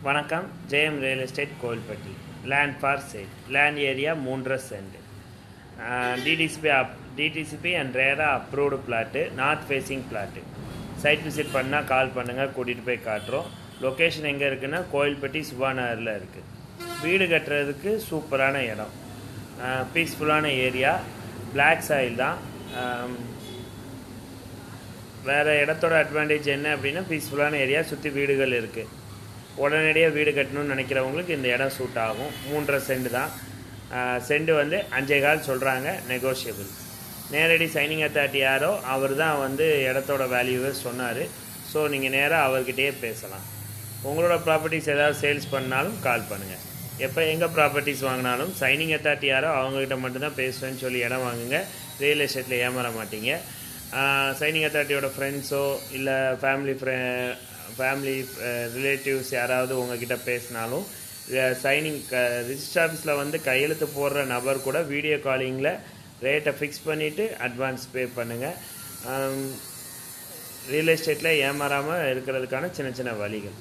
வணக்கம். Jayam real estate Kovilpatti. Land for sale. Land area 3.5 cent. DTCP and RERA approved plot. North facing plot. Site visit பண்ணால் call பண்ணுங்கள், கூட்டிகிட்டு போய் காட்டுறோம். Location எங்கே இருக்குன்னா கோவில்பட்டி சுபாநகரில் இருக்குது. வீடு கட்டுறதுக்கு சூப்பரான இடம், பீஸ்ஃபுல்லான ஏரியா. பிளாக் சாயில் தான். வேறு இடத்தோட அட்வான்டேஜ் என்ன அப்படின்னா பீஸ்ஃபுல்லான ஏரியா, சுற்றி வீடுகள் இருக்குது. உடனடியாக வீடு கட்டணும்னு நினைக்கிறவங்களுக்கு இந்த இடம் சூட் ஆகும். 3.5 சென்ட் தான். சென்ட் வந்து 5.25 சொல்கிறாங்க, நெகோஷியபிள். நேரடி சைனிங் அத்தாரிட்டி யாரோ அவர் தான் வந்து இடத்தோட வேல்யூவை சொன்னார். ஸோ நீங்கள் நேராக அவர்கிட்டயே பேசலாம். உங்களோட ப்ராப்பர்ட்டிஸ் ஏதாவது சேல்ஸ் பண்ணாலும் கால் பண்ணுங்கள். எப்போ எங்கே ப்ராப்பர்ட்டிஸ் வாங்கினாலும் சைனிங் அத்தாரிட்டி யாரோ அவங்ககிட்ட மட்டும்தான் பேசுவேன்னு சொல்லி இடம் வாங்குங்க. ரியல் எஸ்டேட்டில் ஏமாற மாட்டீங்க. சைனிங் அத்தாரிட்டியோட ஃப்ரெண்ட்ஸோ இல்லை ஃபேமிலி ரிலேட்டிவ்ஸ் யாராவது உங்ககிட்ட பேசினாலும் சைனிங் ரிஜிஸ்டர் ஆஃபீஸில் வந்து கையெழுத்து போடுற நபர் கூட வீடியோ காலிங்கில் ரேட்டை ஃபிக்ஸ் பண்ணிவிட்டு அட்வான்ஸ் பே பண்ணுங்கள். ரியல் எஸ்டேட்டில் ஏமாறாமல் இருக்கிறதுக்கான சின்ன சின்ன வழிகள்.